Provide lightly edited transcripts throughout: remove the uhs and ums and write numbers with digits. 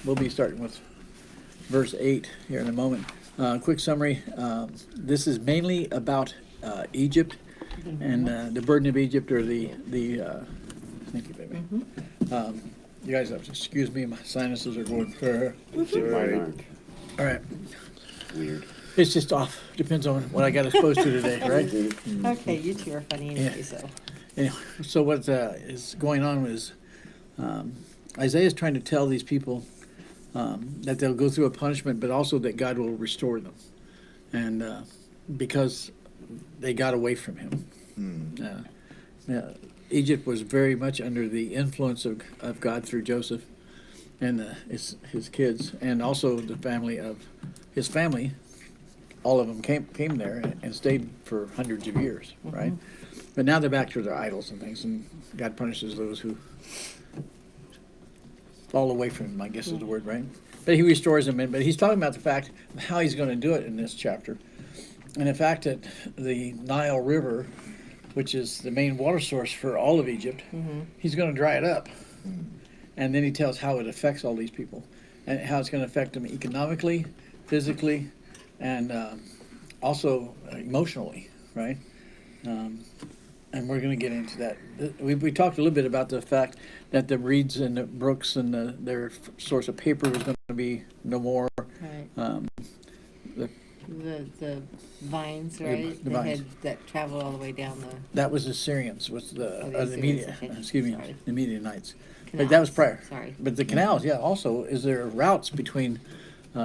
we'll be starting with verse 8 here in a moment. Quick summary. This is mainly about Egypt and the burden of Egypt, or the thank you, baby. You guys have to excuse me, my sinuses are going. Mine aren't. All right. Weird. It's just off. Depends on what I got exposed to today, right? Okay, you two are funny anyway, Yeah. so. Anyway, so what is going on is Isaiah is trying to tell these people that they'll go through a punishment, but also that God will restore them, and because they got away from Him. Egypt was very much under the influence of God through Joseph and his kids, and also the family of his family. All of them came there and stayed for hundreds of years, right? But now they're back to their idols and things, and God punishes those who fall away from Him, I guess is the word, right? But He restores them, but He's talking about the fact of how He's going to do it in this chapter. And the fact that the Nile River, which is the main water source for all of Egypt, He's going to dry it up. And then He tells how it affects all these people, and how it's going to affect them economically, physically, and also emotionally, right? And we're going to get into that. We talked a little bit about the fact that the reeds and the brooks and their source of paper was going to be no more. Right. The vines, right? the vines. That travel all the way down the. That was the Syrians with Oh, the the Assyrians, media. okay. Excuse me, Sorry. the Midianites. But that was prior. Sorry. But the canals, yeah. Also, is there routes between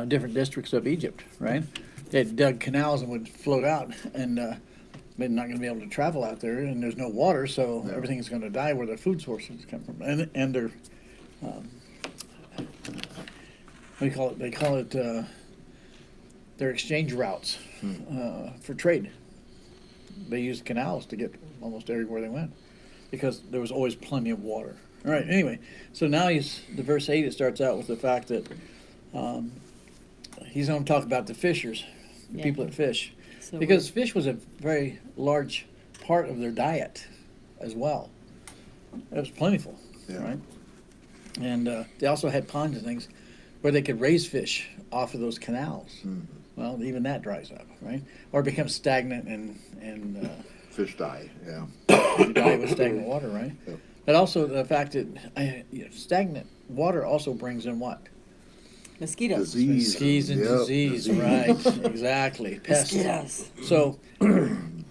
different districts of Egypt, right? They had dug canals and would float out, and they're not going to be able to travel out there, and there's no water, so everything is going to die where their food sources come from, and their what do you call it? They call it their exchange routes for trade. They used canals to get almost everywhere they went because there was always plenty of water. All right. Anyway, so now the verse 8. It starts out with the fact that he's going to talk about the fishers, the people that fish. So Because fish was a very large part of their diet as well. It was plentiful, right? And they also had ponds and things where they could raise fish off of those canals. Well, even that dries up, right? Or becomes stagnant and Fish die, yeah. you die with stagnant water, right? Yep. But also the fact that stagnant water also brings in what? mosquitoes. Disease. Mosquitoes and Yep, disease, right? Exactly. Pests. Mosquitoes. So,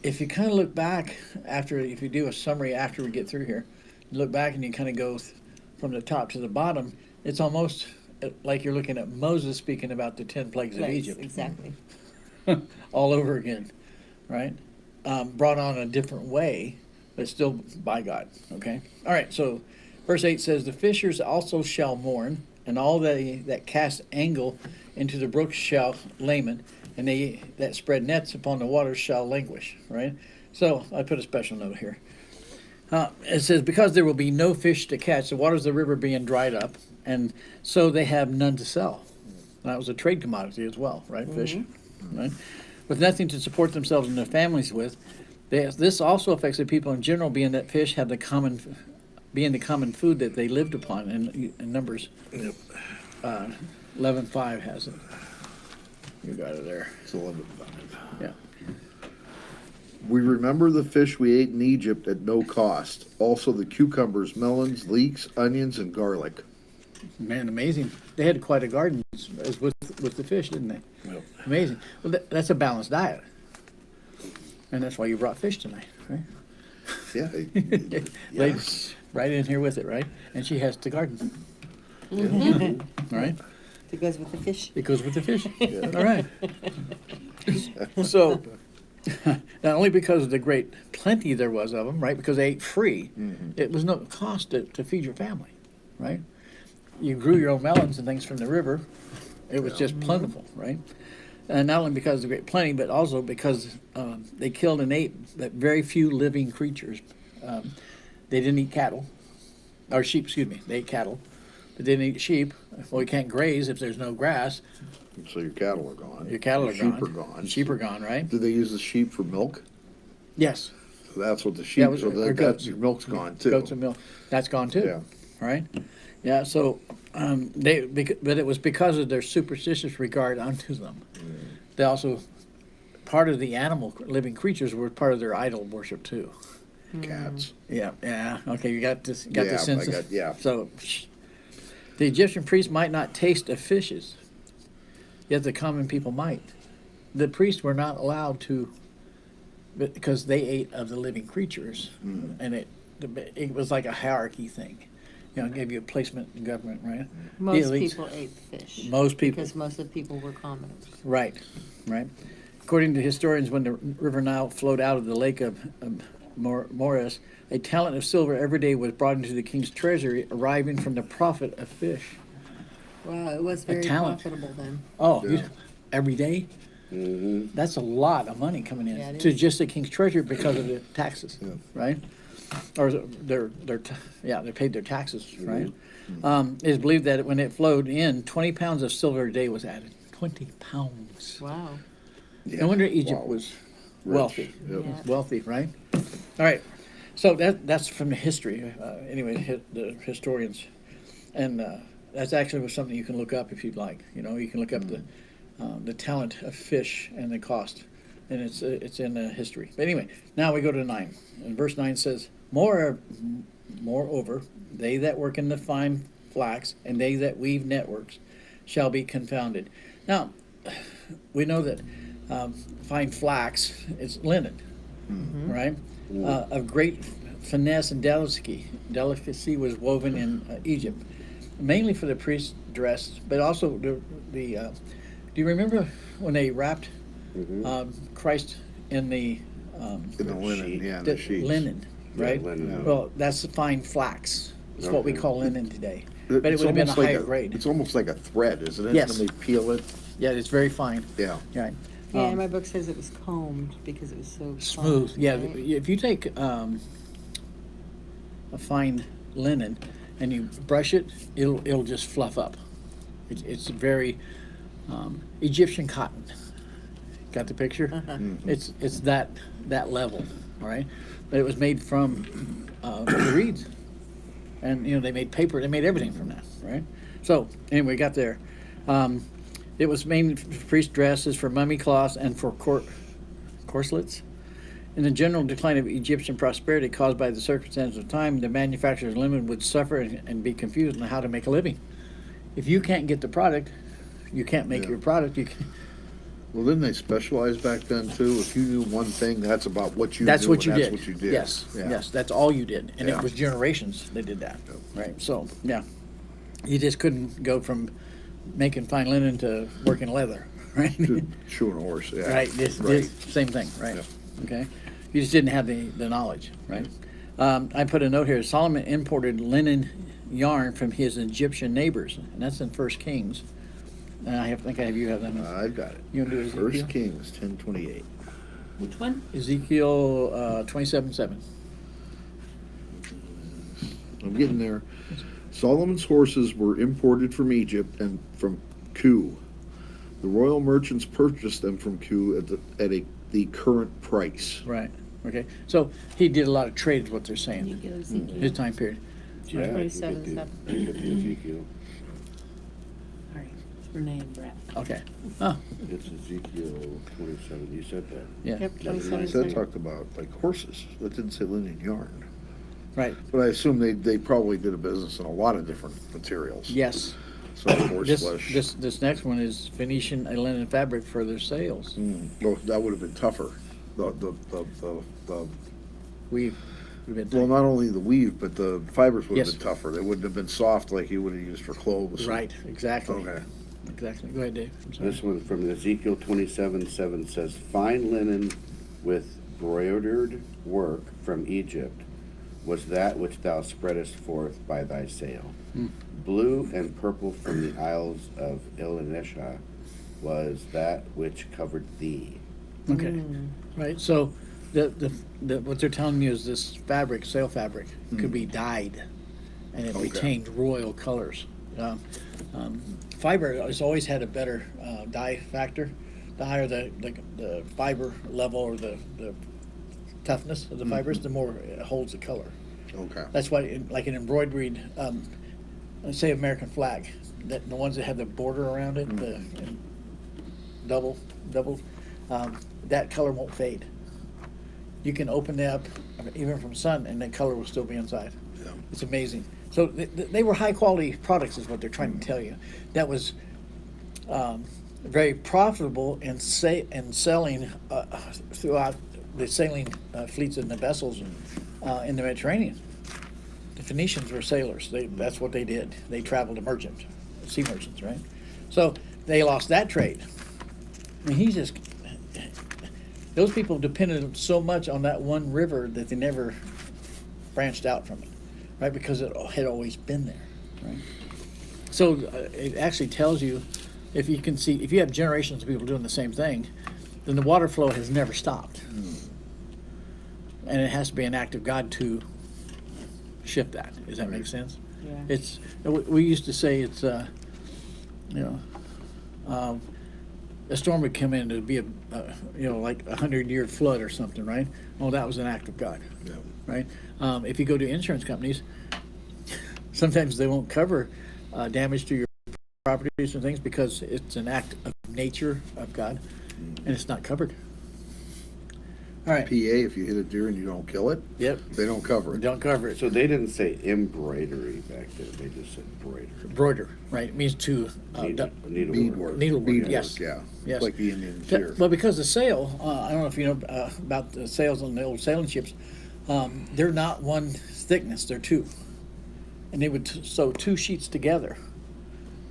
if you kind of look back if you do a summary after we get through here, you look back and you kind of go from the top to the bottom, it's almost like you're looking at Moses speaking about the 10 plagues of Plagues, Egypt exactly. all over again, right? Brought on a different way, but still by God, okay? All right, so verse 8 says, "The fishers also shall mourn, and all they that cast angle into the brooks shall lament, and they that spread nets upon the waters shall languish," right? So I put a special note here. It says, "Because there will be no fish to catch, the waters of the river being dried up, and so they have none to sell." That was a trade commodity as well, right? Fish, right? With nothing to support themselves and their families with. This also affects the people in general, being that fish have the common food that they lived upon. In Numbers 11:5 has it. You got it there. It's 11:5. Yeah. We remember the fish we ate in Egypt at no cost. Also the cucumbers, melons, leeks, onions, and garlic. Man, amazing. They had quite a garden as with the fish, didn't they? Yep. Amazing. Well, that's a balanced diet. And that's why you brought fish tonight, right? Yeah. Laid Yes. right in here with it, right? And she has the garden. All right? It goes with the fish. It goes with the fish. All right. So, not only because of the great plenty there was of them, right? Because they ate free, it was no cost to feed your family, right? You grew your own melons and things from the river. It was just plentiful, right? And not only because of the great plenty, but also because they killed and ate very few living creatures. They didn't eat cattle, or sheep, excuse me. They ate cattle, but they didn't eat sheep. Well, you can't graze if there's no grass. So your cattle are gone. Your cattle are Sheep gone. are gone. Sheep are gone, right? Did they use the sheep for milk? Yes. So that's what the sheep. Yeah, so or that, goats. your milk's gone too. Goats and milk. That's gone too. Yeah. All right. Yeah. So But it was because of their superstitious regard unto them. They also, part of the animal living creatures were part of their idol worship too. Cats. Yeah, yeah. Okay, you got this. Yeah, the sense. yeah. So, the Egyptian priests might not taste of fishes, yet the common people might. The priests were not allowed to, because they ate of the living creatures, and it was like a hierarchy thing. You know, it gave you a placement in government, right? Most elites- people ate fish. Most people. Because most of the people were commoners. Right, right. According to historians, when the River Nile flowed out of the lake of Moeris, a talent of silver every day was brought into the king's treasury, arriving from the profit of fish. Wow, it was very talent. profitable then. Oh, Yeah. every day? Mm-hmm. That's a lot of money coming in Yeah, it to is. just the king's treasury because of the taxes, Yeah. right? Or they paid their taxes, right? It is believed that when it flowed in, 20 pounds of silver a day was added. 20 pounds. Wow. No wonder Egypt Wow. was Rich. wealthy. Yep. Yeah. Wealthy, right? All right. So that's from the history. Anyway, the historians, and that's actually something you can look up if you'd like. You know, you can look up the talent of fish and the cost, and it's in the history. But anyway, now we go to 9, and verse 9 says, Moreover, they that work in the fine flax and they that weave networks shall be confounded. Now, we know that fine flax is linen, right? Of great finesse and delicacy was woven in Egypt, mainly for the priest's dress, but also the do you remember when they wrapped Christ in the In the linen, sheet. yeah, the sheets. linen, right? linen. Well, that's the fine flax. It's what we Okay. call linen today. But it It's would have been a almost like higher grade. It's almost like a thread, isn't it? Yes. When they peel it. Yeah, it's very fine. Yeah. Right. Yeah, Um, and my book says it was combed because it was so Smooth. fine, Yeah, right? if you take a fine linen and you brush it, it'll just fluff up. It's very Egyptian cotton. Got the picture? It's that level, all right. But it was made from the reeds, and they made paper. They made everything from that, right? So anyway, we got there. It was mainly for priest dresses, for mummy cloths, and for corselets. In the general decline of Egyptian prosperity caused by the circumstances of time, the manufacturers of linen would suffer and be confused on how to make a living. If you can't get the product, you can't make Yeah. your product. You can, Well, didn't they specialize back then too? If you knew one thing, that's about what you that's knew. what you and did. That's what you did. Yes, Yeah. yes, that's all you did, and Yeah. it was generations they did that. Right. So yeah, you just couldn't go from making fine linen to working leather, right? To shoe and horse. Yeah. Right, this same thing, right? Yeah. Okay, you just didn't have the knowledge, right? I put a note here. Solomon imported linen yarn from his Egyptian neighbors, and that's in 1 Kings. And I think you have that. I've got it. You want to do Ezekiel? First Kings 10:28. Which one? Ezekiel 27:7. I'm getting there. Solomon's horses were imported from Egypt and from Ku. The royal merchants purchased them from Ku at the current price. Right. Okay. So he did a lot of trade, is what they're saying. You go Ezekiel. His time period. Yeah, I can 27, get the- 7. I can get the Ezekiel. All right. Renee and Brett. Okay. Oh, It's Ezekiel 27. You said that. yeah. Yep, 27, That 7. talked about like horses. That didn't say linen yarn. Right. But I assume they probably did a business in a lot of different materials. Yes. So horse flesh. This next one is Phoenician and linen fabric for their sales. Well, that would have been tougher. The We would have well, been not only the weave, but the fibers would have Yes. been tougher. They wouldn't have been soft like you would have used for clothes. right. Exactly. Okay. Exactly. Go ahead, Dave. I'm sorry. This one from Ezekiel 27:7 says, "Fine linen with broidered work from Egypt was that which thou spreadest forth by thy sale. Blue and purple from the isles of Elanisha was that which covered thee." Okay. Right. So the what they're telling me is this fabric, sail fabric, could be dyed, and it Okay. retained royal colors. Fiber has always had a better dye factor. The higher the fiber level or the toughness of the fibers, the more it holds the color. Okay. That's why, like an embroidered let's say American flag, that the ones that have the border around it, the and double, that color won't fade. You can open it up even from sun, and that color will still be inside. Yeah. It's amazing. So they were high quality products, is what they're trying to tell you. That was very profitable in selling throughout the sailing fleets and the vessels in the Mediterranean. The Phoenicians were sailors. That's what they did. They traveled to sea merchants, right? So they lost that trade. I mean, those people depended so much on that one river that they never branched out from it, right? Because it had always been there, right? So it actually tells you, if you have generations of people doing the same thing, then the water flow has never stopped. And it has to be an act of God to shift that. Does that make sense? Yeah. We used to say it's, a storm would come in, it'd be like 100-year flood or something, right? Oh, that was an act of God, Yeah. right? If you go to insurance companies, sometimes they won't cover damage to your properties and things because it's an act of nature of God, and it's not covered. All right. PA, if you hit a deer and you don't kill it, Yep. they don't cover it. Don't cover it. So they didn't say embroidery back then, they just said broider. Broider, right? It means to Needlework. needlework. Beadwork, Yes. yeah. Yes. Like the Indians here. Well, because the sail, I don't know if you know about the sails on the old sailing ships. They're not one thickness; they're two, and they would sew two sheets together,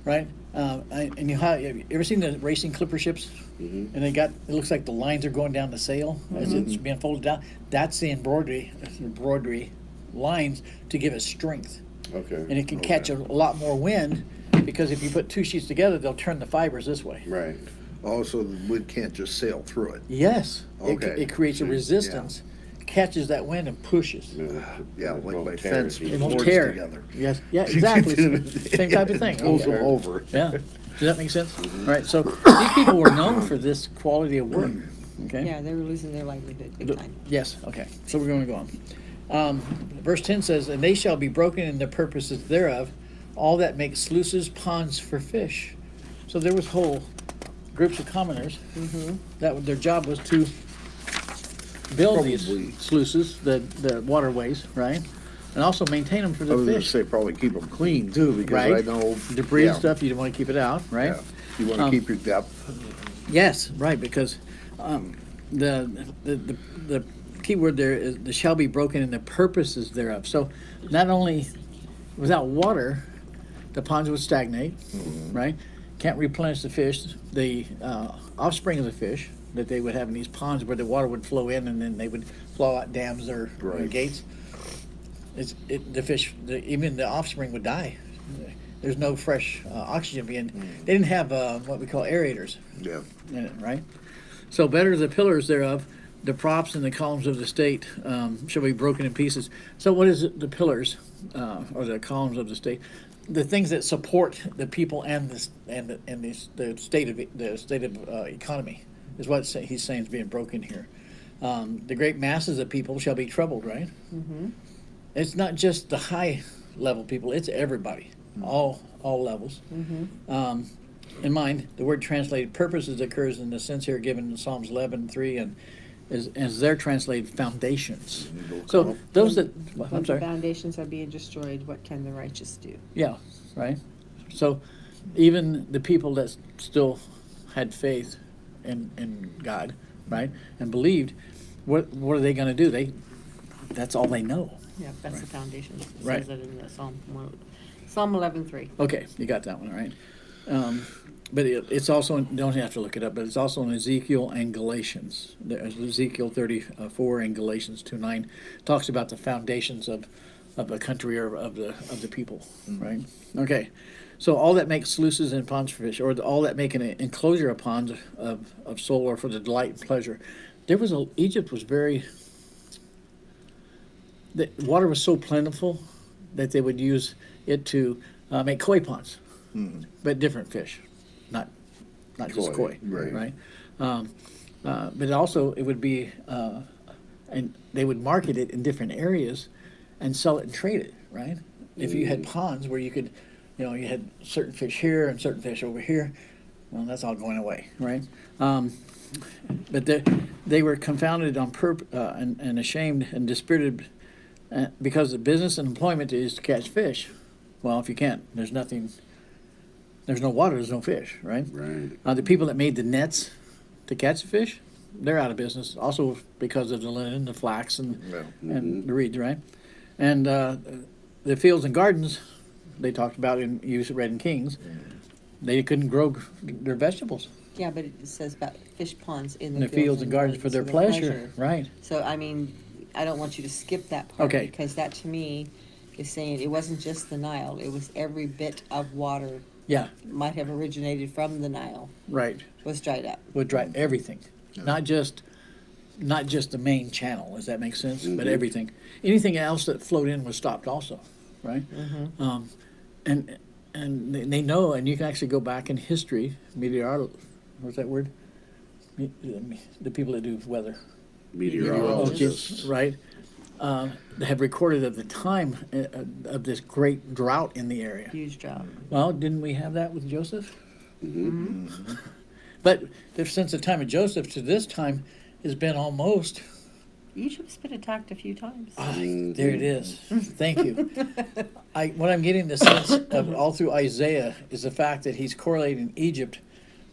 right? And have you ever seen the racing clipper ships? Mm-hmm. And it looks like the lines are going down the sail as it's being folded down. That's the embroidery lines to give it strength, Okay. and it can catch a lot more wind because if you put two sheets together, they'll turn the fibers this way. Right. Oh, so the wind can't just sail through it. Yes. Okay. It creates a resistance, catches that wind and pushes. Yeah, It like won't my tear fence if with It you- won't boards tear. together. Yes. Yeah. Exactly. Same type of thing. Pulls them Okay. over. Yeah. Does that make sense? Right. So these people were known for this quality of work. Okay. Yeah, they were losing their livelihood big time. Yes. Okay. So we're going to go on. Verse 10 says, "And they shall be broken in the purposes thereof, all that make sluices, ponds for fish." So there was whole groups of commoners that their job was to build Probably. these sluices, the waterways, right, and also maintain them for I the was gonna fish. say probably keep them clean too, because Right. I know. Debris yeah, and stuff, you don't want to keep it out, right? Yeah. You wanna keep your depth. Yes, right, because the key word there is the shall be broken in the purposes thereof. So not only without water, the ponds would stagnate, right? Can't replenish the fish. The offspring of the fish that they would have in these ponds where the water would flow in and then they would flow out dams or Right. gates. The fish, even the offspring would die. There's no fresh oxygen being. They didn't have what we call aerators Yeah. in it, right? So better the pillars thereof, the props and the columns of the state shall be broken in pieces. So what is it, the pillars or the columns of the state? The things that support the people and the state of economy is what he's saying is being broken here. The great masses of people shall be troubled, right? Mm-hmm. It's not just the high level people; it's everybody, all levels. Mm-hmm. In mind, the word translated purposes occurs in the sense here given in Psalms 11:3 and as they're translated foundations. So those that, When I'm the sorry, foundations are being destroyed, what can the righteous do? yeah, right. So even the people that still had faith in God, right, and believed, what are they going to do? That's all they know. Yeah, that's the foundation. It Right. says that in the Psalm 11:3. Okay, you got that one, all right. But it's also, don't have to look it up, but it's also in Ezekiel and Galatians. There's Ezekiel 34 and Galatians 2:9 talks about the foundations of a country or of the people, right? Okay, so all that make sluices and ponds for fish, or all that make an enclosure of ponds of soul or for the delight and pleasure. Egypt was the water was so plentiful that they would use it to make koi ponds, but different fish, not just koi, right. but also it would be, and they would market it in different areas, and sell it and trade it, right? If you had ponds where you could You know, you had certain fish here and certain fish over here. Well, that's all going away, right? But they were confounded on and ashamed and dispirited because the business and employment is to catch fish. Well, if you can't, there's nothing. There's no water. There's no fish, right? Right. The people that made the nets to catch the fish, they're out of business. Also because of the linen, the flax, and the reeds, right? And the fields and gardens they talked about in read in Kings, they couldn't grow their vegetables Yeah, but it says about fish ponds in in the fields and gardens for their pleasure, right? So, I mean, I don't want you to skip that part. Okay. Because that, to me, is saying it wasn't just the Nile, it was every bit of water Yeah, might have originated from the Nile right. was dried up. Would dry everything, not just the main channel. Does that make sense? But everything, anything else that flowed in was stopped also, right? And they know, and you can actually go back in history, what's that word? The people that do weather. Meteorologists. Right? They have recorded at the time of this great drought in the area. Huge drought. Well, didn't we have that with Joseph? But since the time of Joseph to this time has been almost. Egypt's been attacked a few times. There it is. Thank you. What I'm getting the sense of all through Isaiah is the fact that he's correlating Egypt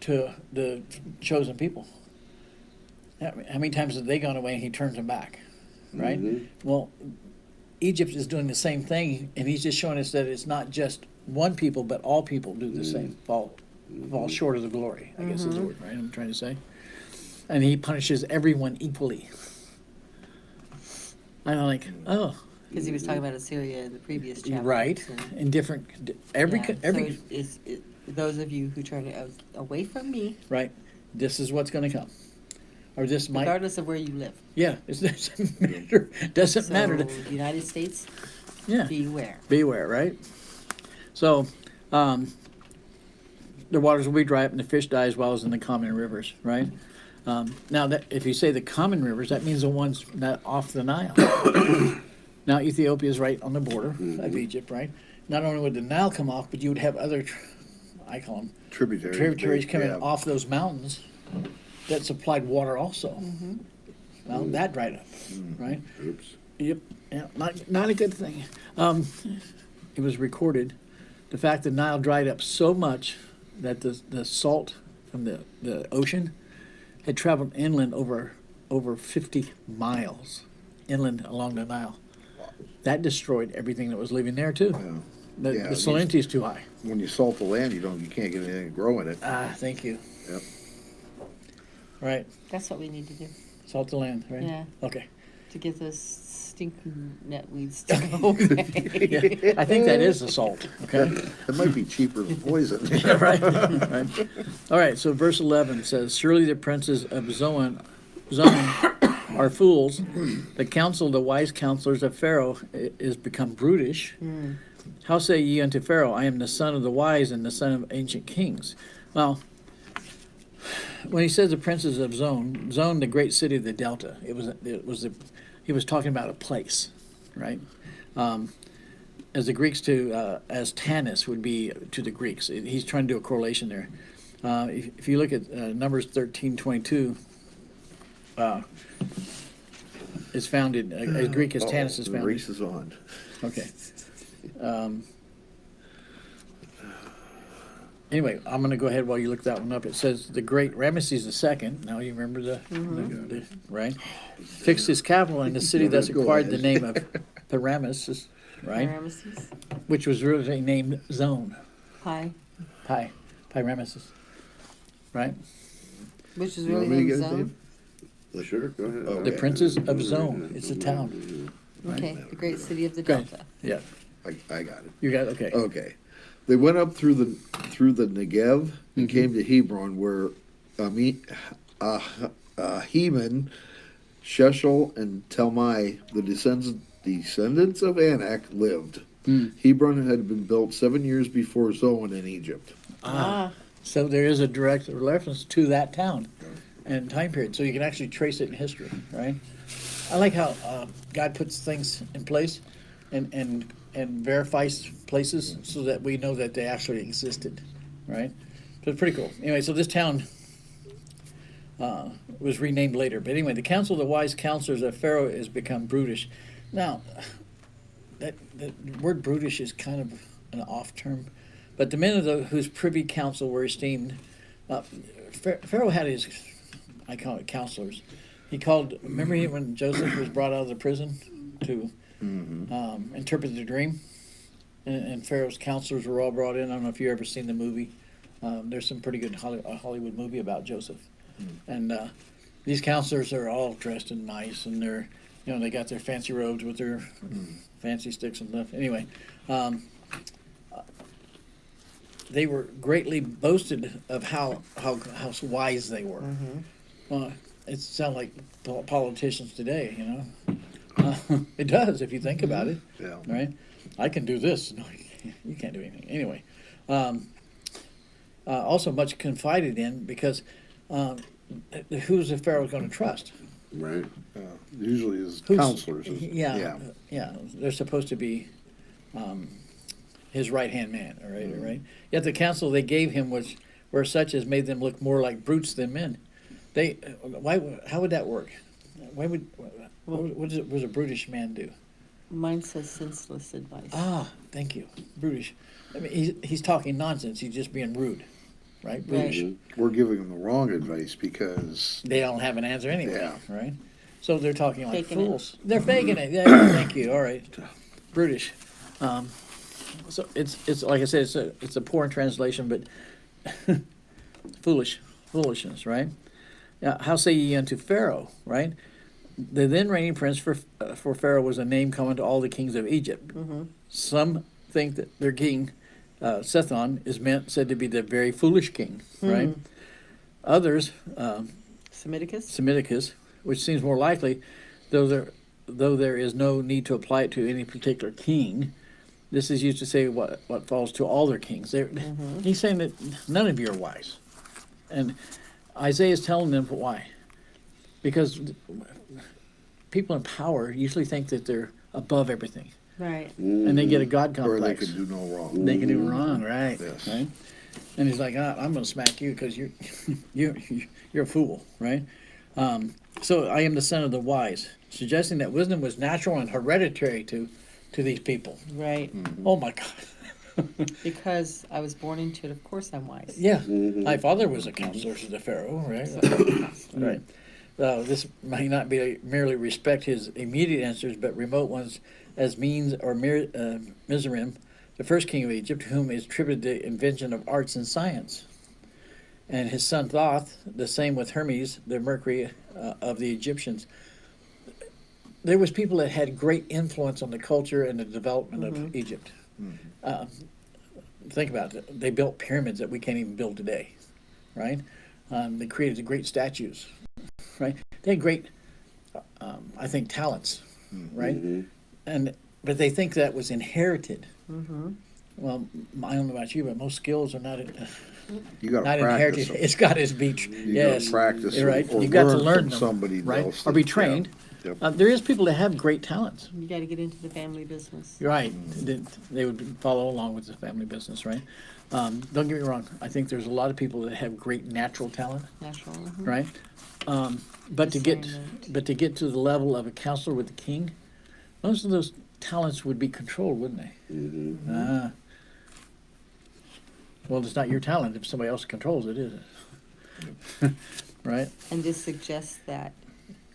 to the chosen people. How many times have they gone away and he turns them back? Right? Well, Egypt is doing the same thing, and he's just showing us that it's not just one people, but all people do the same. Fall short of the glory, I guess is the word, right? I'm trying to say. And he punishes everyone equally. I'm like, oh. Because he was talking about Assyria in the previous chapter. Right. In different, every, So those of you who turn away from me, right, this is what's going to come. Or this might, regardless of where you live. yeah, it doesn't matter. Doesn't So, matter. United States, Yeah. beware. Beware, right? So, the waters will be dry up and the fish die as well as in the common rivers, right? Now, that if you say the common rivers, that means the ones that off the Nile. Now, Ethiopia is right on the border of Egypt, right? Not only would the Nile come off, but you would have other, I call them tributaries coming off those mountains that supplied water also. Well, that dried up, right? Oops. Yep, yeah, not a good thing. It was recorded, the fact the Nile dried up so much that the salt from the ocean had traveled inland over 50 miles inland along the Nile. That destroyed everything that was living there too. Yeah. The Yeah, salinity is too high. When you salt the land, you can't get anything to grow in it. Thank you. Yep. Right, That's what we need to do. salt the land, right? Yeah. Okay. To get those stinking net weeds to go away. Yeah, I think that is the salt, okay? It might be cheaper than poison. Yeah, right. Right. All right, so verse 11 says, surely the princes of Zoan are fools. The counsel of the wise counselors of Pharaoh is become brutish. How say ye unto Pharaoh, I am the son of the wise and the son of ancient kings? Well, when he says the princes of Zoan, the great city of the Delta, he was talking about a place, right? As the Greeks as Tanis would be to the Greeks. He's trying to do a correlation there. If you look at Numbers 13:22, it's found in as Greek as Tanis is The found. race is on. Okay. Anyway, I'm going to go ahead while you look that one up. It says the great Ramesses II. Now you remember the right? Fixed his capital in the city that's Go acquired the ahead. name of Parameses, right? Ramesses. Which was really named Zone. Pyrameses, right? Which is You really want me to named get it, Zone. Dave? Sure, go ahead. Okay. The princes of Zone. It's a town. Okay, the great city of the Go ahead. Delta. Yeah, I got it. you got okay. Okay. They went up through the Negev and came to Hebron, where Heman, Sheshel, and Talmai, the descendants of Anak, lived. Hebron had been built 7 years before Zoan in Egypt. So there is a direct reference to that town and time period, so you can actually trace it in history, right? I like how God puts things in place and and verify places so that we know that they actually existed, right? So it's pretty cool. Anyway, so this town was renamed later. But anyway, the council of the wise counselors of Pharaoh has become brutish. Now, that word brutish is kind of an off term, but the men of whose privy council were esteemed. Pharaoh had his, I call it counselors. He called. Remember when Joseph was brought out of the prison to interpret the dream, and Pharaoh's counselors were all brought in. I don't know if you've ever seen the movie. There's some pretty good Hollywood movie about Joseph, and these counselors are all dressed in nice, and they're, they got their fancy robes with their fancy sticks and stuff. Anyway, they were greatly boasted of how wise they were. It sounds like politicians today, it does if you think about it. Yeah. Right? I can do this. No, you can't do anything. Anyway, also much confided in because who's the Pharaoh going to trust? Right. Usually his Who's- counselors. Yeah, they're supposed to be his right-hand man, all right, all right? Yet the counsel they gave him were such as made them look more like brutes than men. How would that work? What does a brutish man do? Mine says senseless advice. Ah, thank you, brutish. I mean, he's talking nonsense, he's just being rude, right? Brutish. We're giving them the wrong advice because They don't have an answer anyway, Yeah. right? So they're talking like Faking it. fools. They're faking it. Yeah, thank you. All right, brutish. So it's like I said, it's a poor translation, but foolishness, right? How say ye unto Pharaoh, right? The then reigning prince for Pharaoh was a name common to all the kings of Egypt. Some think that their king, Sethon, is said to be the very foolish king, right? Others, Semiticus? which seems more likely, though there is no need to apply it to any particular king. This is used to say what falls to all their kings. He's saying that none of you are wise, and Isaiah is telling them why. Because people in power usually think that they're above everything, Right. and they get a God or they complex. could do no wrong. They can do wrong, right? Yes. Right. And he's like, I'm going to smack you because you're a fool, right? So I am the son of the wise, suggesting that wisdom was natural and hereditary to these people. Right. Oh my God. Because I was born into it, of course I'm wise. Yeah, my father was a counselor to the Pharaoh, right? Right. This may not be merely respect his immediate answers, but remote ones as Menes or Mizraim, the first king of Egypt, whom is attributed the invention of arts and science. And his son Thoth, the same with Hermes, the Mercury of the Egyptians. There was people that had great influence on the culture and the development of Egypt. Think about it. They built pyramids that we can't even build today, right? They created great statues, right? They had great, I think, talents, right? But they think that was inherited. Well, I don't know about you, but most skills are not You got not to practice inherited. them. It's got to be, You yes, gotta practice you're right. them, or You've got to learn learn from them, somebody right? else Or be that- yeah. trained. Yep. There is people that have great talents. You got to get into the family business. You're right. They would follow along with the family business, right? Don't get me wrong. I think there's a lot of people that have great natural talent, Natural. right? But to get Discernment. to the level of a counselor with the king, most of those talents would be controlled, wouldn't they? Well, it's not your talent if somebody else controls it, is it? Right? And this suggests that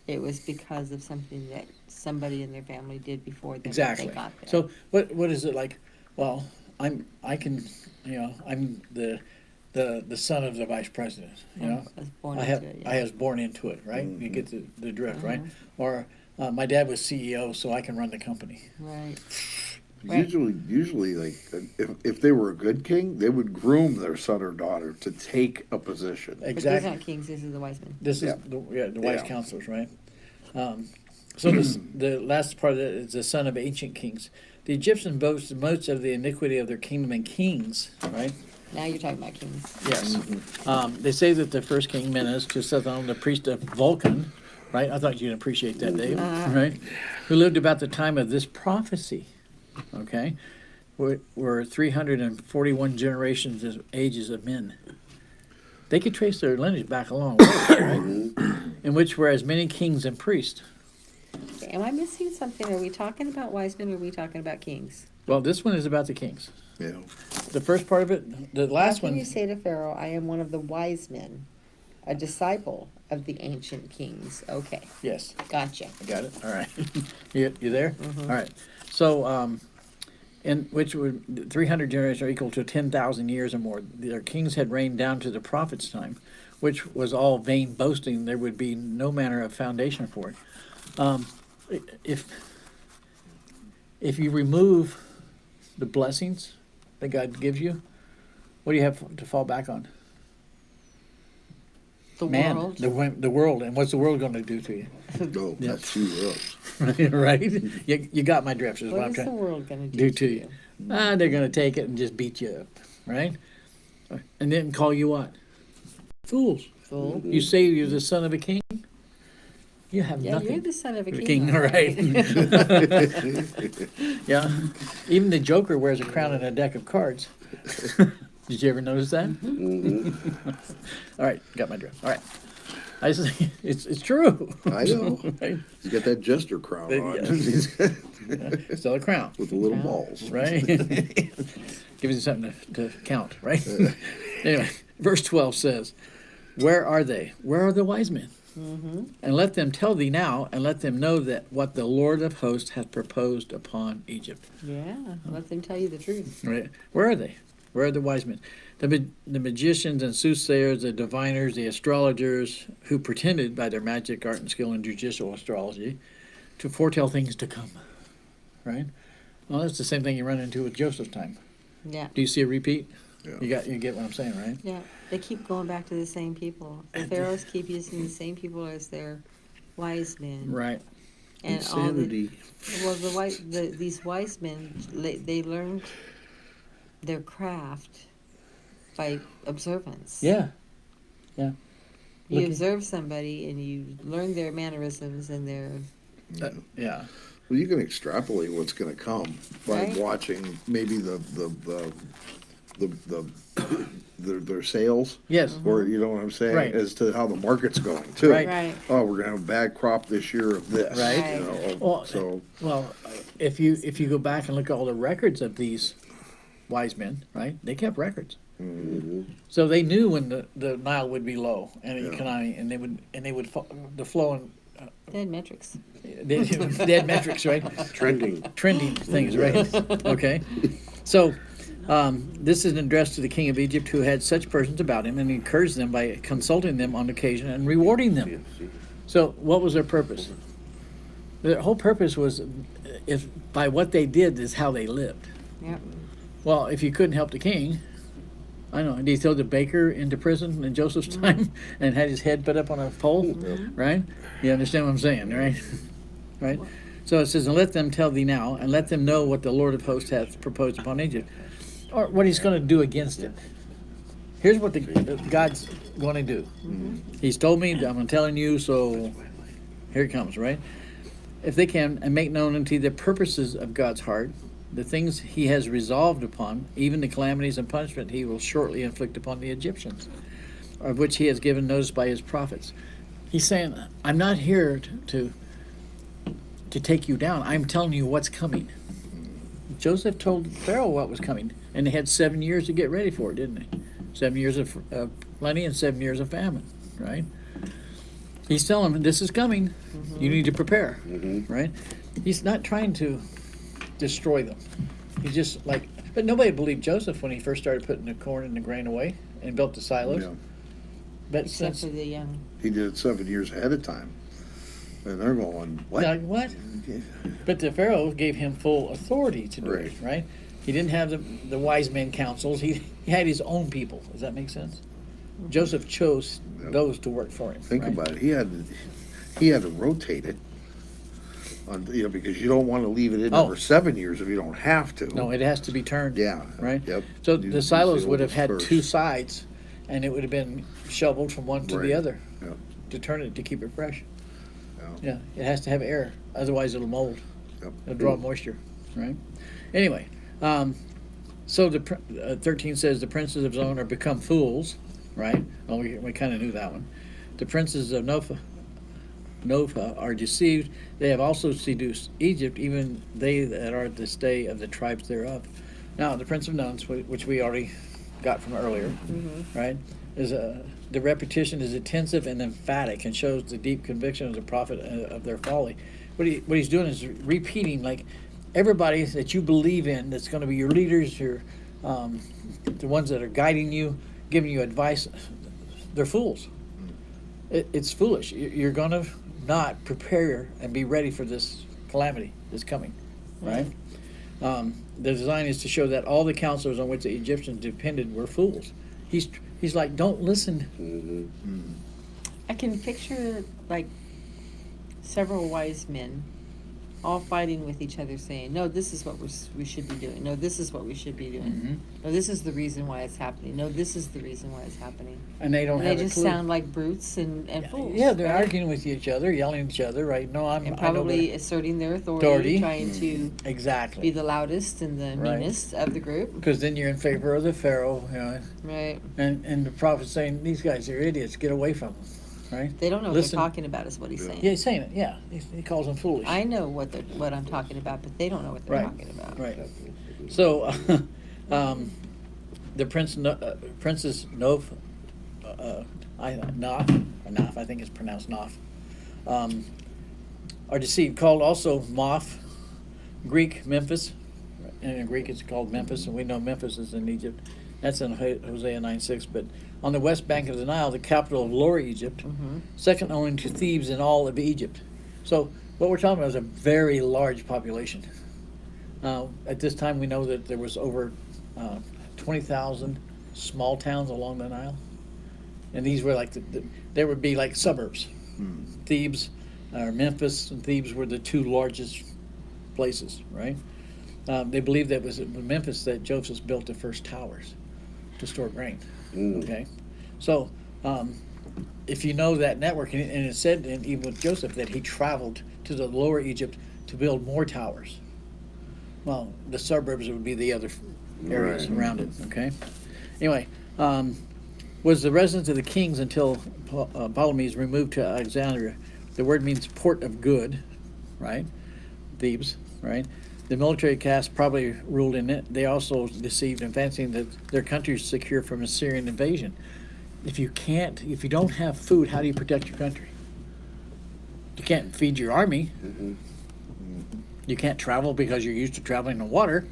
it was because of something that somebody in their family did before them that Exactly. they got there. So what is it like? Well, I'm the son of the vice president. I was born I into it, yeah. was born into it, right? You get the drift, right? Or my dad was CEO, so I can run the company. Right. Right. Usually, like if they were a good king, they would groom their son or daughter to take a position. But these Exactly. aren't kings, these are the wise men. This Yeah. is the wise Yeah. counselors, right? So the last part of it is the son of ancient kings. The Egyptians boast most of the iniquity of their kingdom and kings, right? Now you're talking about kings. Yes. They say that the first king, Menes, to Sethon, the priest of Vulcan, right? I thought you'd appreciate that, Dave, right? Who lived about the time of this prophecy. okay, were 341 generations of ages of men. They could trace their lineage back a long way, right? In which were as many kings and priests. Am I missing something? Are we talking about wise men or are we talking about kings? Well, this one is about the kings. Yeah. The first part of it, the last How can one, you say to Pharaoh, I am one of the wise men, a disciple of the ancient kings? Okay, yes, gotcha. I got it. All right, you there? All right. So, in which would 300 generations are equal to 10,000 years or more. Their kings had reigned down to the prophets' time, which was all vain boasting. There would be no manner of foundation for it. If you remove the blessings that God gives you, what do you have to fall back on? The Man, world. the world, and what's the world going to do to you? No, Yep. that's two worlds. Right? You got my drift. Is what What I'm is the trying world going to do do to you. They're going to take it and just beat you up, right? And then call you what? Fools. Fool. You say you're the son of a king. You have Yeah, nothing. you're the son of a The king. all all right. Yeah. Even the Joker wears a crown and a deck of cards. Did you ever notice that? All right, got my drift. All right. I just think it's true. I know. Right? He's got that jester crown on. Yeah. He's got- Still a crown, with the little balls. right? Gives you something to count, right? Anyway, verse 12 says, where are they? Where are the wise men? And let them tell thee now, and let them know that what the Lord of hosts hath proposed upon Egypt. Yeah, let them tell you the truth. Right? Where are they? Where are the wise men? The magicians and soothsayers, the diviners, the astrologers, who pretended by their magic, art, and skill in judicial astrology to foretell things to come. Right? Well, that's the same thing you run into with Joseph's time. Yeah. Do you see a repeat? Yeah. You get what I'm saying, right? Yeah, they keep going back to the same people. The pharaohs keep using the same people as their wise men. Right. And all the, Insanity. well, these wise men, they learned their craft by observance. Yeah. Yeah. You Looking- observe somebody and you learn their mannerisms and their Yeah. Well, you can extrapolate what's going to come by Right. watching maybe their sales, Yes. or you know what I'm saying, Right. as to how the market's going too. Right. right. Oh, we're gonna have a bad crop this year of this. Right. You know, Well, so Well, if you go back and look at all the records of these wise men, right? They kept records, so they knew when the Nile would be low and Yeah. they would the flow and They had metrics. they had metrics, right? Trending. Trending things, right? Okay, so this is an address to the king of Egypt, who had such persons about him, and encouraged them by consulting them on occasion and rewarding them. So, what was their purpose? Their whole purpose was, if by what they did is how they lived. Yep. Well, if you couldn't help the king, I don't know. Did he throw the baker into prison in Joseph's time and had his head put up on a pole? Right? You understand what I'm saying, right? Right? So it says, and let them tell thee now, and let them know what the Lord of hosts hath proposed upon Egypt, or what he's going to do against it. Here's what God's going to do. He's told me, I'm telling you, so here it comes, right? If they can, and make known unto the purposes of God's heart, the things he has resolved upon, even the calamities and punishment he will shortly inflict upon the Egyptians, of which he has given notice by his prophets. He's saying, I'm not here to take you down. I'm telling you what's coming. Joseph told Pharaoh what was coming, and they had 7 years to get ready for it, didn't they? 7 years of plenty and 7 years of famine, right? He's telling them, this is coming. You need to prepare, right? He's not trying to destroy them. He's just like, but nobody believed Joseph when he first started putting the corn and the grain away and built the silos. yeah, But Except since, for the young. he did it 7 years ahead of time, and they're going, what? like, what? But the Pharaoh gave him full authority to do it, right? He didn't have the wise men councils. He had his own people. Does that make sense? Joseph chose Yep. those to work for him. Think right? about it. He had to rotate it, because you don't want to leave it in Oh. there for 7 years if you don't have to. No, it has to be turned. Yeah. Right? Yep. So Use the silos would have oldest had first. two sides, and it would have been shoveled from one to the Right. other Yep. to turn it, to keep it fresh. Yeah. Yeah, it has to have air. Otherwise, it'll mold. Yep. It'll draw moisture, right? Anyway, so 13 says the princes of Zon are become fools, right? Well, we kind of knew that one. The princes of Nopha are deceived. They have also seduced Egypt, even they that are the stay of the tribes thereof. Now, the prince of Nuns, which we already got from earlier, right, is the repetition is intensive and emphatic and shows the deep conviction of the prophet of their folly. What he's doing is repeating, like, everybody that you believe in, that's going to be your leaders, your the ones that are guiding you, giving you advice, they're fools. It's foolish. You're going to not prepare and be ready for this calamity that's coming, right? The design is to show that all the counselors on which the Egyptians depended were fools. He's like, don't listen. I can picture like several wise men all fighting with each other, saying, "No, this is what we should be doing. No, this is what we should be doing. No, this is the reason why it's happening. No, this is the reason why it's happening." And they don't And have they a just clue. sound like brutes and fools. Yeah, they're right? arguing with each other, yelling at each other, right? No, And I know probably better. asserting their Authority. authority, trying to be Exactly. the loudest and the Right. meanest of the group. Because then you're in favor of the Pharaoh, you know, Right. and the prophet's saying, these guys are idiots, get away from them, right? They don't know what Listen. they're talking about, is what he's saying. Yeah, he's saying it, yeah. He calls them foolish. I know what I'm talking about, but they don't know what they're Right. talking about. Right. So, the Princess Noph, Noph, I think it's pronounced Noph, are deceived, called also Moph, Greek Memphis. And in Greek it's called Memphis, and we know Memphis is in Egypt. That's in Hosea 9:6. But on the west bank of the Nile, the capital of Lower Egypt, second only to Thebes in all of Egypt. So what we're talking about is a very large population. At this time, we know that there was over 20,000 small towns along the Nile, and these were like there would be like suburbs. Thebes, or Memphis, and Thebes were the two largest places, right? They believe that it was in Memphis that Joseph built the first towers to store grain. Okay, so if you know that network, and it said even with Joseph that he traveled to the Lower Egypt to build more towers. Well, the suburbs would be the other areas Right. around it. Okay. Anyway, was the residence of the kings until Ptolemy's removed to Alexandria. The word means port of good, right? Thebes, right? The military caste probably ruled in it. They also deceived in fancying that their country is secure from Assyrian invasion. If you don't have food, how do you protect your country? You can't feed your army. You can't travel because you're used to traveling on water.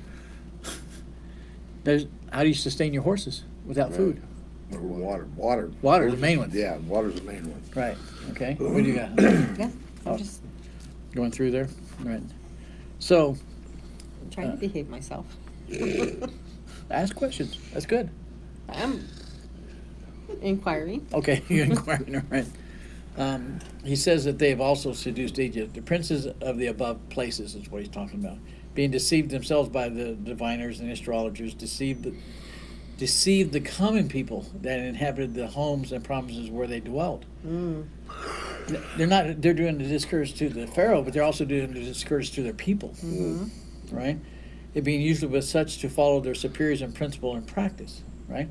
How do you sustain your horses without food? Or water. Water's the main one. Yeah, water's the main one. Right. Okay. What do you got? Yeah, Oh. I'm just Going through there? Right. So, trying to behave myself. ask questions. That's good. I'm inquiring. Okay, you're inquiring, all right. He says that they have also seduced Egypt. The princes of the above places is what he's talking about. Being deceived themselves by the diviners and astrologers, deceived the common people that inhabited the homes and provinces where they dwelt. They're doing the discourse to the Pharaoh, but they're also doing the discourse to their people. Right? It being used with such to follow their superiors in principle and practice, right?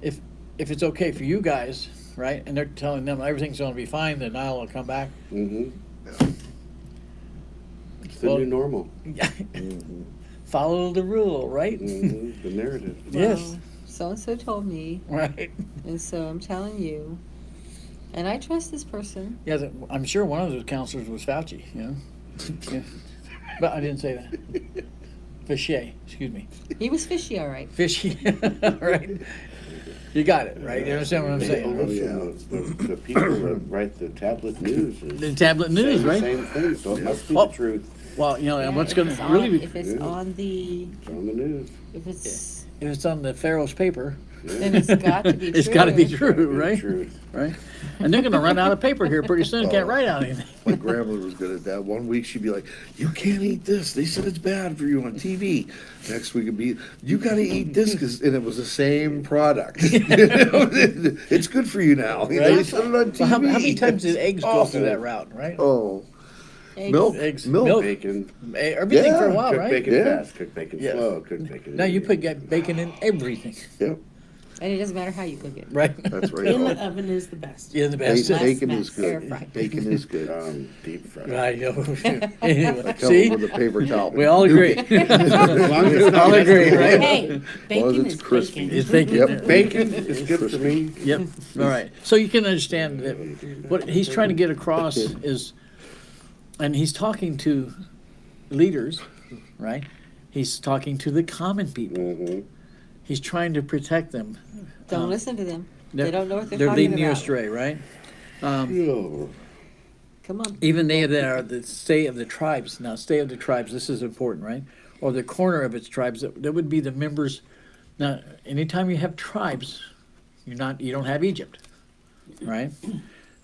If it's okay for you guys, right, and they're telling them everything's going to be fine, the Nile will come back. It's the Well- new normal. Follow the rule, right? The narrative. Yes. So and so told me, Right. and so I'm telling you. And I trust this person. Yeah, I'm sure one of those counselors was Fauci, you know. Yeah. But I didn't say that. Fichet, excuse me. He was fishy, all right. Fishy, right? You got it, right? You understand what I'm saying? The people that write the tablet news is The tablet news, saying the right? same thing, so it must be Oh. the truth. Well, you know, and what's If going it's to on- really be, If it's Yeah. on the, It's on the news. if it's, if it's on the Pharaoh's paper, then it's got to be true. it's got to be Gotta true, be the right? truth. Right? And they're going to run out of paper here pretty soon. Can't write out anything. My grandmother was good at that. One week she'd be like, "You can't eat this. They said it's bad for you on TV." Next week it'd be, "You got to eat this," and it was the same product. You know, it's good for you now. You know, Right? they said it on TV. Well, how many times did eggs go through Awful. that route, right? Oh, Milk, eggs, milk. Bacon. everything for a Yeah, while, Cook right? bacon Yeah. fast, cook bacon Yeah. slow, cook bacon. Now you put bacon in everything, Yep, And it doesn't matter how you cook it. right? that's right. In the oven is the best. Yeah, the best. Less Bacon mess. is good. Air fried. Bacon is good. Deep fried. I know. Anyway, I tell see, them with a paper towel. we all agree. As long as it's not All agree, messed right? Hey, Well, bacon it's is crispy. bacon. It's bacon. Yep. Bacon is good for me. Yep. All right. So you can understand that what he's trying to get across is, and he's talking to leaders, right? He's talking to the common people. Mm-hmm. He's trying to protect them. Don't listen to them. They They're- don't know what they're They're talking leading you about. astray, right? Come on. Even they that are the stay of the tribes. Now, stay of the tribes. This is important, right? Or the corner of its tribes. That would be the members. Now, anytime you have tribes, you don't have Egypt, right?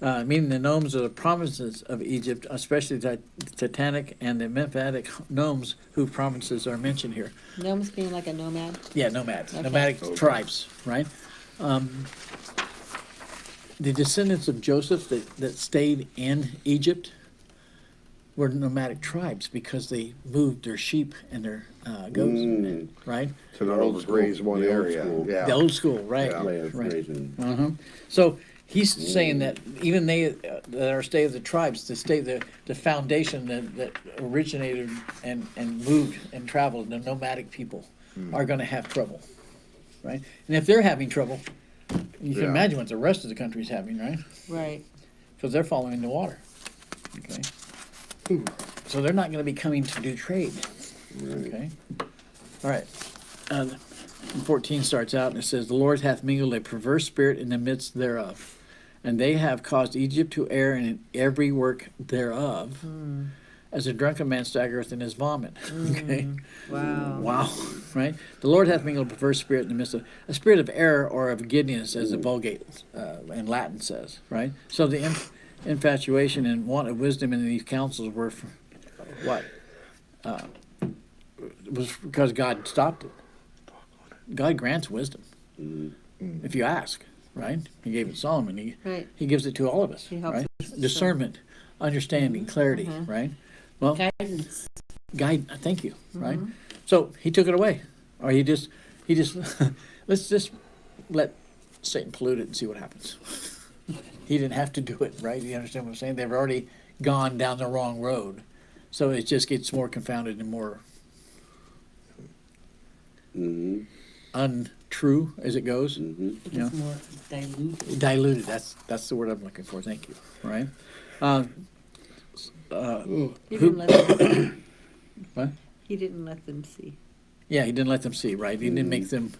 Meaning the nomes are the provinces of Egypt, especially the Titanic and the Memphatic nomes, whose provinces are mentioned here. Gnomes being like a nomad. Yeah, nomads, Okay. nomadic tribes, right? The descendants of Joseph that stayed in Egypt were nomadic tribes because they moved their sheep and their goats, right? To not Old school. overgraze one The old area. school. Yeah. The old school, right? Yeah. Way of Right. raising. So he's saying that even they that are stay of the tribes, the foundation that originated and moved and traveled, the nomadic people, are going to have trouble, right? And if they're having trouble, you can Yeah. imagine what the rest of the country's having, right? Right. Because they're following the water. Okay. So they're not going to be coming to do trade. Okay. All right. 14 starts out and it says, "The Lord hath mingled a perverse spirit in the midst thereof, and they have caused Egypt to err in every work thereof, as a drunken man staggereth in his vomit." Okay. Wow. Wow. Right? The Lord hath mingled a perverse spirit in the midst of a spirit of error or of giddiness, as the Vulgate in Latin says. Right? So the infatuation and want of wisdom in these counsels were for what? Was because God stopped it. God grants wisdom if you ask, right? He gave it Solomon. Right. He gives it to all of us, He helps right? us discern. Discernment, understanding, clarity, right? Well, Guidance. guide. Thank you, right? So he took it away, or he just let's just let Satan pollute it and see what happens. He didn't have to do it, right? You understand what I'm saying? They've already gone down the wrong road, so it just gets more confounded and more untrue as it goes. It's Yeah. more diluted. Diluted. That's the word I'm looking for. Thank you. Right. He didn't let them. What? He didn't let them see. Yeah, he didn't let them see. Right. He didn't make them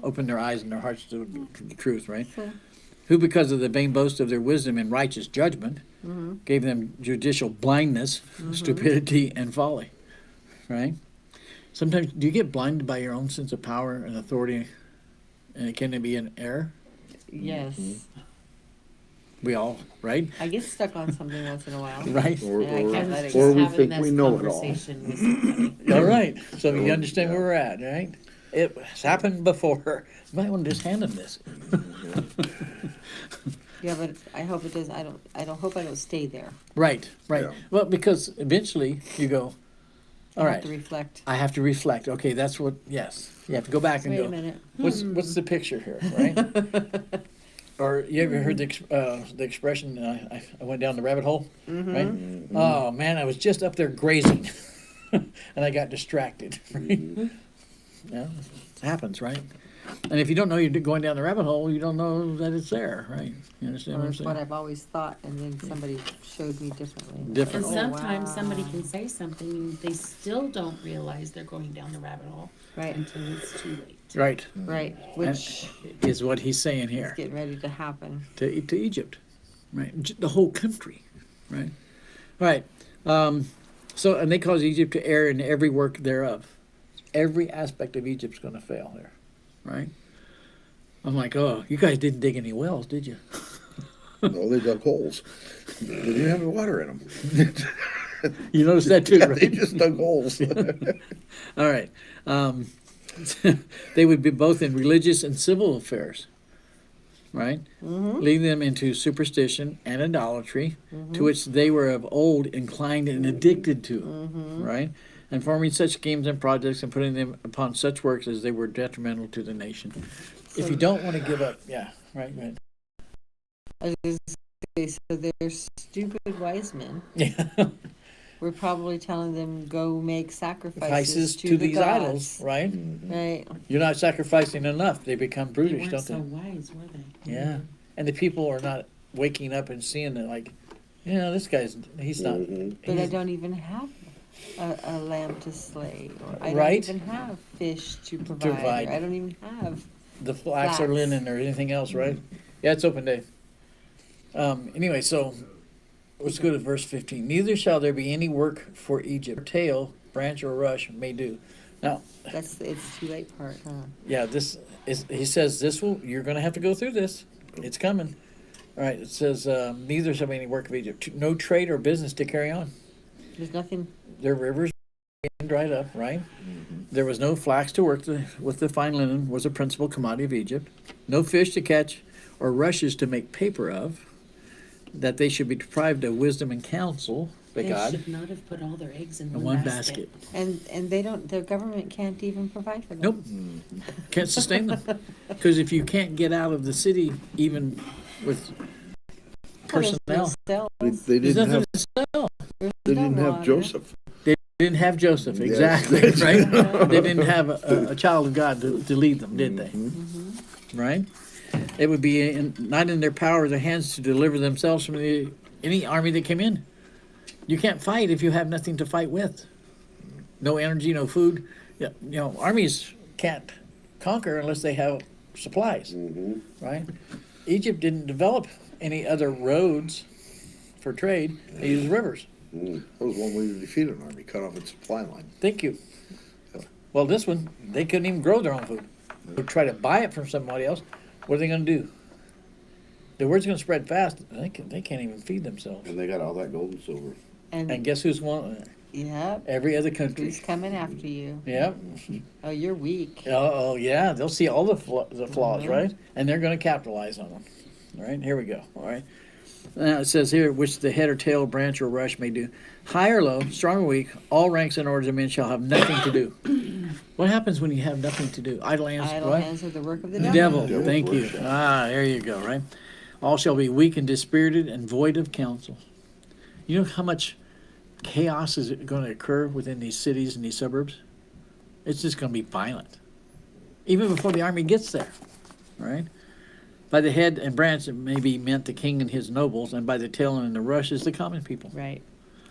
open their eyes and their hearts to the truth. Right. So, Who, because of the vain boast of their wisdom and righteous judgment, gave them judicial blindness, stupidity, and folly. Right? Sometimes, do you get blinded by your own sense of power and authority, and can it be an error? yes. We all, right? I get stuck on something once in a while. Right? Or, And I can't let it Just or we having think this we know it all. conversation with somebody. All right. So you understand where we're at, right? It's happened before. You might want to just hand them this. Yeah, but I hope it does. I don't hope I don't stay there. Right, right. Yeah. Well, because eventually you go, all I right, have to reflect. I have to reflect. Okay, that's what, yes. You have to go back and Wait a go, minute. what's the picture here, right? Or you ever heard the expression, I went down the rabbit hole, right? Oh, man, I was just up there grazing and I got distracted, right? Yeah, it happens, right? And if you don't know you're going down the rabbit hole, you don't know that it's there, right? You understand Or what I'm it's what saying? I've always thought, and then somebody showed me differently. Different. And Oh, sometimes wow. somebody can say something, and they still don't realize they're going down the rabbit hole Right, until it's too late. Right, right, which is what he's saying is here. getting ready to happen. To Egypt, right? The whole country, right? All right. So, and they cause Egypt to err in every work thereof. Every aspect of Egypt's going to fail there, right? I'm like, oh, you guys didn't dig any wells, did you? No, they dug holes. They didn't have any water in them. You noticed that too, They right? just dug holes. All right. They would be both in religious and civil affairs. right? Mm-hmm. Leading them into superstition and idolatry, to which they were of old inclined and addicted to, right? And forming such schemes and projects and putting them upon such works as they were detrimental to the nation. If you don't want to give up, yeah, right. I was gonna say, so they're stupid wise men. Yeah. We're probably telling them go make sacrifices Sacrifices to to the these gods. idols, right? Right. You're not sacrificing enough. They become They brutish, weren't don't so they? wise, were they? Yeah. And the people are not waking up and seeing it like, this guy's, he's not. Mhm. But I he's- don't even have a lamb to slay, or I Right. don't even have fish to provide. Provide. Or I don't even have. the flax or Flax. linen or anything else, right? Yeah, it's open day. Anyway, so let's go to verse 15. Neither shall there be any work for Egypt. Tail, branch, or rush may do. Now, That's the it's too late part, huh? yeah, this is, he says you're going to have to go through this. It's coming. All right, it says, neither shall be any work of Egypt. No trade or business to carry on. There's nothing. Their rivers being dried up, right? There was no flax to work with the fine linen was a principal commodity of Egypt. No fish to catch or rushes to make paper of. That they should be deprived of wisdom and counsel by They God should not have put all their eggs in in one one basket. basket. And they don't. Their government can't even provide for them. Nope, can't sustain them. Because if you can't get out of the city, even with Well, there's no personnel, cells. They there's didn't nothing have, to sell. There's they no didn't have water. Joseph. They didn't have Joseph, Yes. exactly, right? They didn't have a child of God to lead them, did they? Right? It would be not in their power or their hands to deliver themselves from any army that came in. You can't fight if you have nothing to fight with. No energy, no food. Yeah, armies can't conquer unless they have supplies, Mhm. right? Egypt didn't develop any other roads for trade. They used rivers. Mm. That was one way to defeat an army, cut off its supply line. Thank you. Well, this one, they couldn't even grow their own food. They would try to buy it from somebody else. What are they going to do? The word's going to spread fast. They can't even feed themselves. And they got all that gold and silver. And guess who's one? Yep. Every other country. Who's coming after you? Yep. Oh, you're weak. Oh, yeah. They'll see all the flaws, right? And they're going to capitalize on them. All right. Here we go. All right. Now it says here, which the head or tail, branch or rush may do. High or low, strong or weak, all ranks and orders of men shall have nothing to do. What happens when you have nothing to do? Idle hands. Idle what? hands are the work of the The devil. devil. Thank you. worship. There you go, right? All shall be weak and dispirited and void of counsel. You know how much chaos is going to occur within these cities and these suburbs? It's just going to be violent. Even before the army gets there, right? By the head and branch, it may be meant the king and his nobles, and by the tail and the rush is the common people. Right.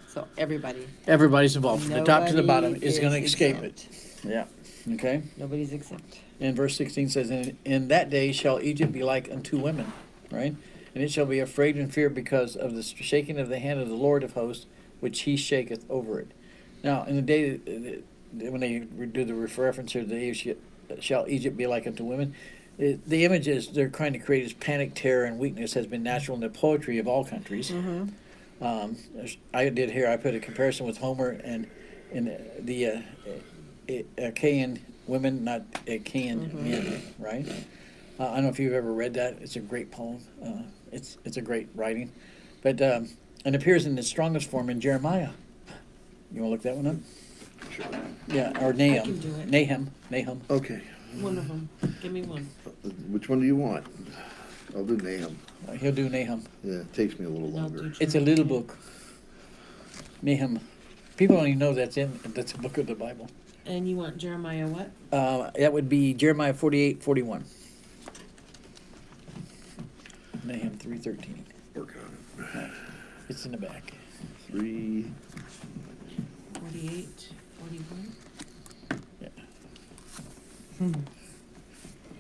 So everybody. Everybody's involved, from the top to the bottom, Nobody is going to escape exempt. it. Yeah. Okay. Nobody's exempt. And verse 16 says, in that day shall Egypt be like unto women, right? And it shall be afraid and fear because of the shaking of the hand of the Lord of hosts, which he shaketh over it. Now, in the day, when they do the reference here, the day shall Egypt be like unto women, the image is they're trying to create is panic, terror, and weakness has been natural in the poetry of all countries. I did here, I put a comparison with Homer and the Achaean women, not Achaean men, right? I don't know if you've ever read that. It's a great poem. It's a great writing. But it appears in its strongest form in Jeremiah. You want to look that one up? Sure. Yeah, or can Nahum. do it. Nahum. Okay. One of them. Give me one. Which one do you want? I'll do Nahum. He'll do Nahum. Yeah, it takes me a little I'll longer. do It's a little book. Nahum. People don't even know that's a book of the Bible. And you want Jeremiah what? That would be Jeremiah 48:41. Nahum 3:13. Working on it. It's in the back. 3. 48, 41?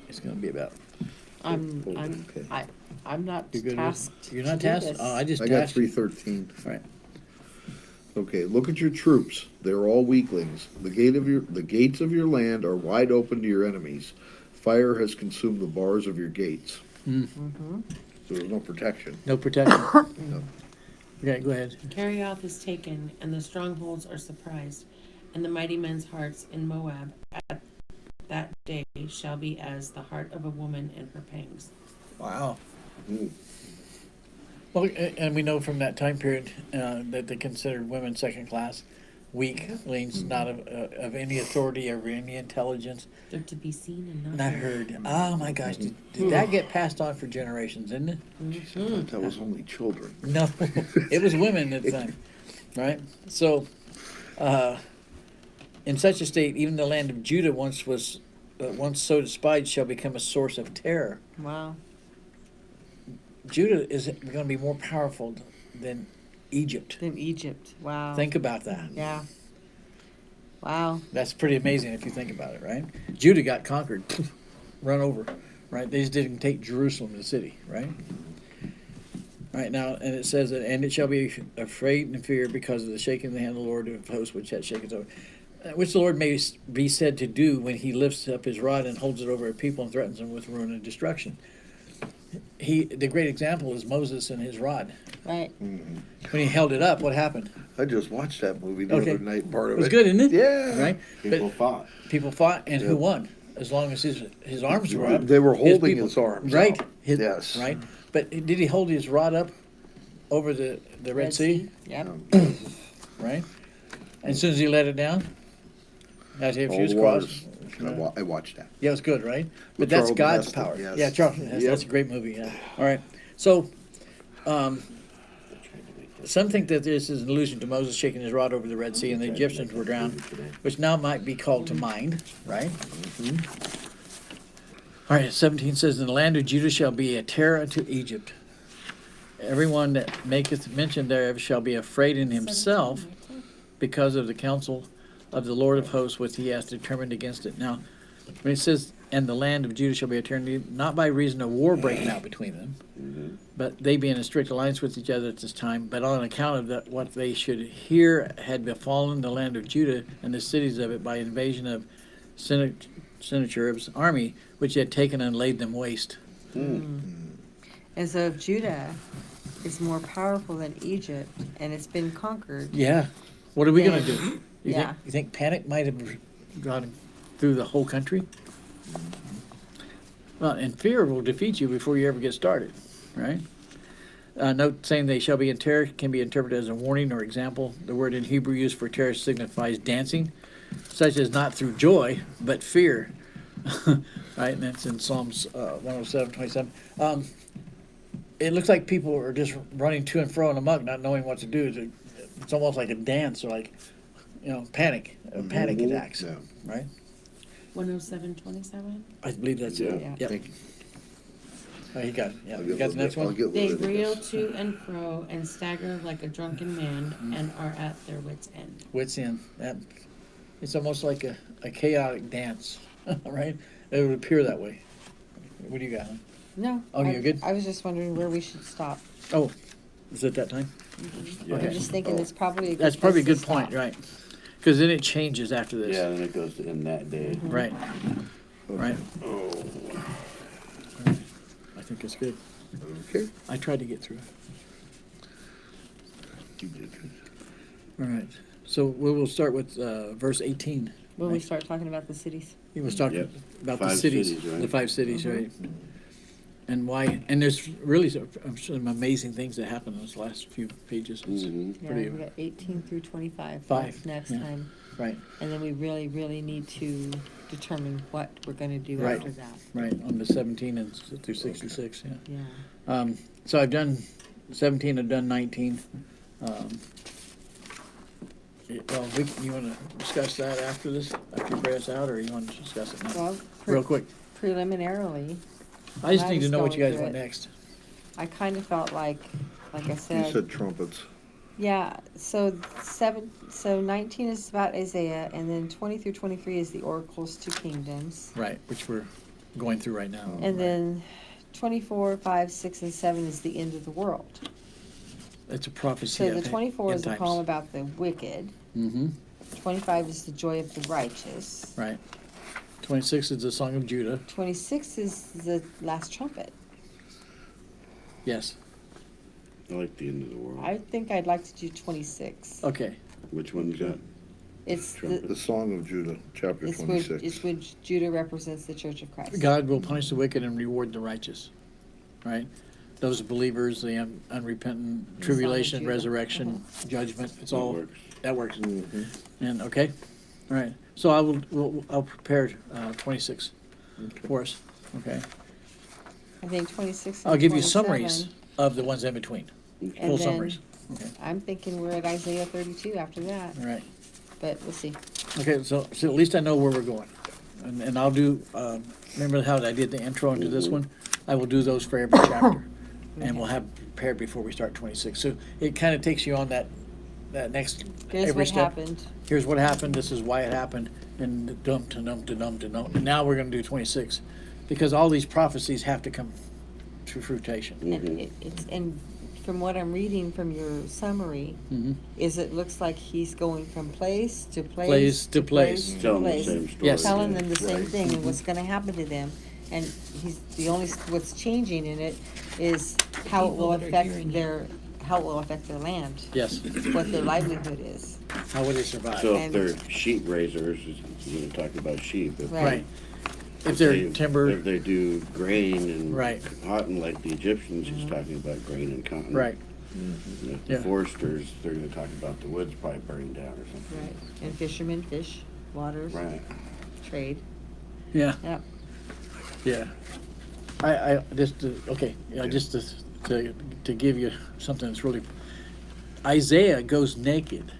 It's going to be about. I'm not You're good. tasked. You're not to do tasked. this. Oh, I just I got tasked you. 313. Right. Okay, look at your troops. They're all weaklings. The gates of your land are wide open to your enemies. Fire has consumed the bars of your gates. Mm-hmm. So there's no protection. No protection. Okay, go ahead. Carrioth is taken, and the strongholds are surprised, and the mighty men's hearts in Moab at that day shall be as the heart of a woman in her pangs. Wow. Mm. Well, and we know from that time period that they considered women second class, weaklings, not of any authority or any intelligence, They're to be seen and not not heard. heard. Oh my gosh, did that get passed on for generations, didn't it? Jeez, I thought that was only children. No, it was women at the time, right? So, in such a state, even the land of Judah once so despised shall become a source of terror. Wow. Judah is going to be more powerful than Egypt. Then Egypt. Wow. Think about that. Yeah. Wow. That's pretty amazing if you think about it, right? Judah got conquered, run over, right? They just didn't take Jerusalem, the city, right? Right now, and it says that, and it shall be afraid and fear because of the shaking of the hand of the Lord of hosts, which hath shaken over, which the Lord may be said to do when he lifts up his rod and holds it over a people and threatens them with ruin and destruction. The great example is Moses and his rod. Right. Mm. When he held it up, what happened? I just watched that movie the Okay. other night, part It of was it. good, isn't it? Yeah. Right? People fought. People fought, and who Yep. won? As long as his arms were up. They were his holding people- his arms Right. up. His- Yes. Right? But did he hold his rod up over the Red Sea? Yep. Right? And as soon as he let it down, as if All he was the crossed. waters. I watched that. Yeah, it was good, right? But With that's Charlton God's Heston, power. yes. Yeah, Charlton Heston. Yep. That's a great movie. Yeah. All right. So, some think that this is an allusion to Moses shaking his rod over the Red Sea and the Egyptians were drowned, which now might be called to mind, right? All right, 17 says, "And the land of Judah shall be a terror unto Egypt. Everyone that maketh mention thereof shall be afraid in himself because of the counsel of the Lord of hosts, which he hath determined against it." Now, when it says, "And the land of Judah shall be a terror," not by reason of war breaking out between them, but they be in a strict alliance with each other at this time, but on account of that, what they should hear had befallen the land of Judah and the cities of it by invasion of Sennacherib's army, which had taken and laid them waste. And so if Judah is more powerful than Egypt and it's been conquered, Yeah. What are we going to Yeah. do? Yeah. You think panic might have gone through the whole country? Well, and fear will defeat you before you ever get started, right? Note saying they shall be in terror can be interpreted as a warning or example. The word in Hebrew used for terror signifies dancing, such as not through joy, but fear. Right, and that's in Psalms 107:27. It looks like people are just running to and fro in a mug, not knowing what to do. It's almost like a dance, or like, panic attacks, Yeah. right? 107:27. I believe that's it. Yeah. Yep. Thank you. Oh, you got it. Yeah, I'll you get got the next I'll one? get They Leviticus. reel to and fro and stagger like a drunken man and are at their wits' end. Wits in. It's almost like a chaotic dance, right? It would appear that way. What do you got? no. Oh, you're good? I was just wondering where we should stop. Oh, is it that time? Yeah. I'm just thinking it's probably a good That's probably a place good to point, stop. right? Because then it changes after this. Yeah, then it goes to in that day. Right, Okay. right. Oh, I think it's good. okay. I tried to get through it. You did good. All right. So we will start with verse 18. When we right? start talking about the cities. He was talking Yep. about the 5 cities, cities, right? the 5 cities, right? And why? And there's really some amazing things that happen in those last few pages. It's Mhm. Yeah, pretty- we got 18 through 25. Five, That's next yeah. time. Right, And then we really, really need to determine what we're gonna do Right. after that. right. On the 17 and through 66, yeah. Yeah. So I've done 17. I've done 19. Well, you want to discuss that after this, after you pray us out, or you want to discuss it now? Well, Real quick. preliminarily, I just I need to was know what you going guys through want it. next. I kind of felt like I You said, said trumpets. yeah, so 19 is about Isaiah, and then 20 through 23 is the oracles to kingdoms. Right, which we're going through right now. And then 24, 5, 6, and 7 is the end of the world. It's a prophecy. So the 24 is a poem about the wicked. Mm-hmm, 25 is the joy of the righteous. right. 26 is the Song of Judah. 26 is the last trumpet. Yes. I like the end of the world. I think I'd like to do 26. Okay. Which one's that? It's Trumpet. The Song of Judah, chapter it's 26. when Judah represents the Church of Christ. God will punish the wicked and reward the righteous. right? Those believers, the unrepentant, tribulation, Judah. resurrection, judgment, it's all, works. that works. And, okay, all right, so I'll prepare 26 for us, okay? I think 26 and I'll give you 27. summaries of the ones in between, And full then summaries, okay, I'm thinking we're at Isaiah 32 after that, all right. but we'll see. Okay, so at least I know where we're going. And I'll do, remember how I did the intro into this one? I will do those for every chapter. And we'll have prepared before we start 26. So it kind of takes you on that next, Here's every what step. happened. Here's what happened, this is why it happened, and dump to dump to dump to dump. And now we're gonna do 26. Because all these prophecies have to come to fruition. And and from what I'm reading from your summary, Mhm. is it looks like he's going from place to place. Place to place. to Telling the place, same story. Yes. telling yeah. them the same Right. thing and what's gonna happen to them. And he's, the only, what's changing in it is how it will People that are affect hearing it. their, how it will affect their land, Yes, what their livelihood is. how would they survive? So if And- they're sheep raisers, you're gonna talk about sheep. If Right. Right. If they're they- timber, If they do grain and Right. cotton like the Egyptians, he's talking about grain and cotton. right, And if Yeah. the foresters, they're gonna talk about the woods probably burning down or something. Right. And fishermen, fish, waters, Right. trade. yeah. Yep. Yeah. I just, okay, yeah, just to give you something that's really, Isaiah goes naked,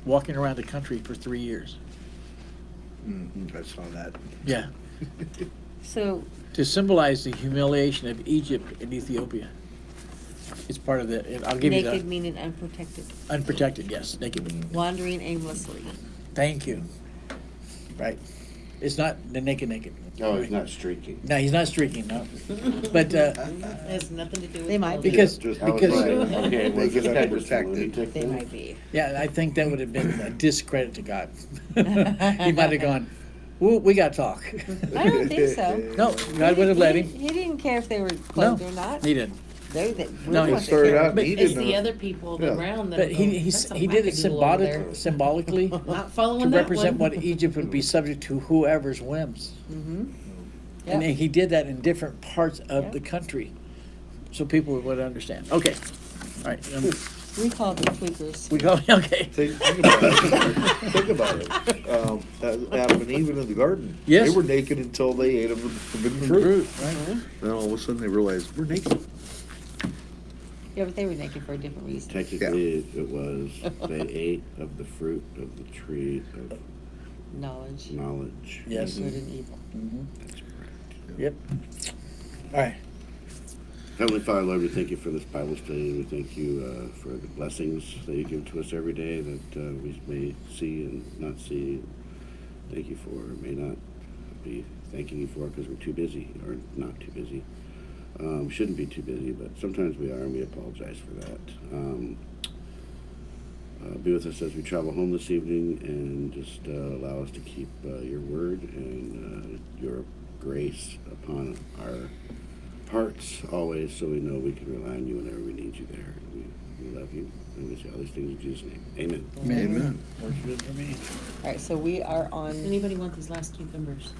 walking around the country for 3 years. I saw that. Yeah. So, To symbolize the humiliation of Egypt and Ethiopia. It's part of the, I'll give you naked the, meaning unprotected, unprotected, yes, naked. wandering aimlessly. Thank you. Right. It's not the naked. Oh, he's not streaking. No, he's not streaking, no. But, Has nothing to do with. They might clothing. because, Just I was because, right. Okay, well, Make this it guy just a unprotected. lunatic They then? might be. yeah, I think that would have been a discredit to God. He might have gone, "Ooh, we got to talk." I don't think so. No, God would have let him. He didn't care if they were No, clothed or not. he didn't. No, he started out But- needed It's the other people Yeah. around that. But are he, going, he, "That's a he did it wackadoodle over there." symbolically Not following to that represent one. what Egypt would be subject to whoever's whims. Mm-hmm. And Yep. he did that in different parts of Yep. the country, so people would understand. Okay, all right. We call them tweakers. We go, okay. Think about it. Think about it. Adam and Eve in the garden. Yes. They were naked until they ate of the forbidden Fruit, fruit. right? Then all of a sudden they realized we're naked. Yeah, but they were naked for a different reason. Technically, it was, they ate of the fruit of the tree of Knowledge. knowledge. Yes. Good and evil. Mhm. That's correct. Yep. All right. Heavenly Father, Lord, we thank you for this Bible study. We thank you for the blessings that you give to us every day that we may see and not see. Thank you for, may not be thanking you for because we're too busy or not too busy. We shouldn't be too busy, but sometimes we are, and we apologize for that. Be with us as we travel home this evening, and just allow us to keep your word and your grace upon our hearts always, so we know we can rely on you whenever we need you there. We love you, and we say all these things in Jesus' name. Amen. Amen. Works good for me. All right, so we are on, Anybody want these last cucumbers?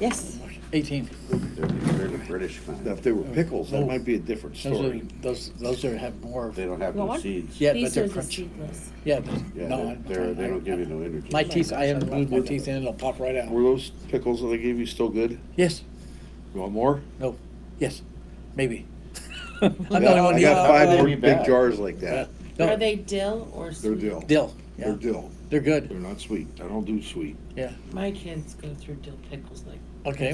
yes, 18. They're the British kind. Now, if they were pickles, that Oh. might be a different Those story. are, those are have more. They don't have You want no one? seeds. Yeah, These but they're are the crunchy. seedless. Yeah, Yeah, no, they don't give you no energy. my teeth. I haven't moved my teeth in; it'll pop right out. Were those pickles that they gave you still good? Yes. You want more? No. Yes. Maybe. I'm I the only one got eating. 5 more Maybe big bad. jars like that. No, Are they dill or They're sweet? dill. dill. Yeah, They're dill. they're good. They're not sweet. I don't do sweet. Yeah. My kids go through dill pickles like Okay.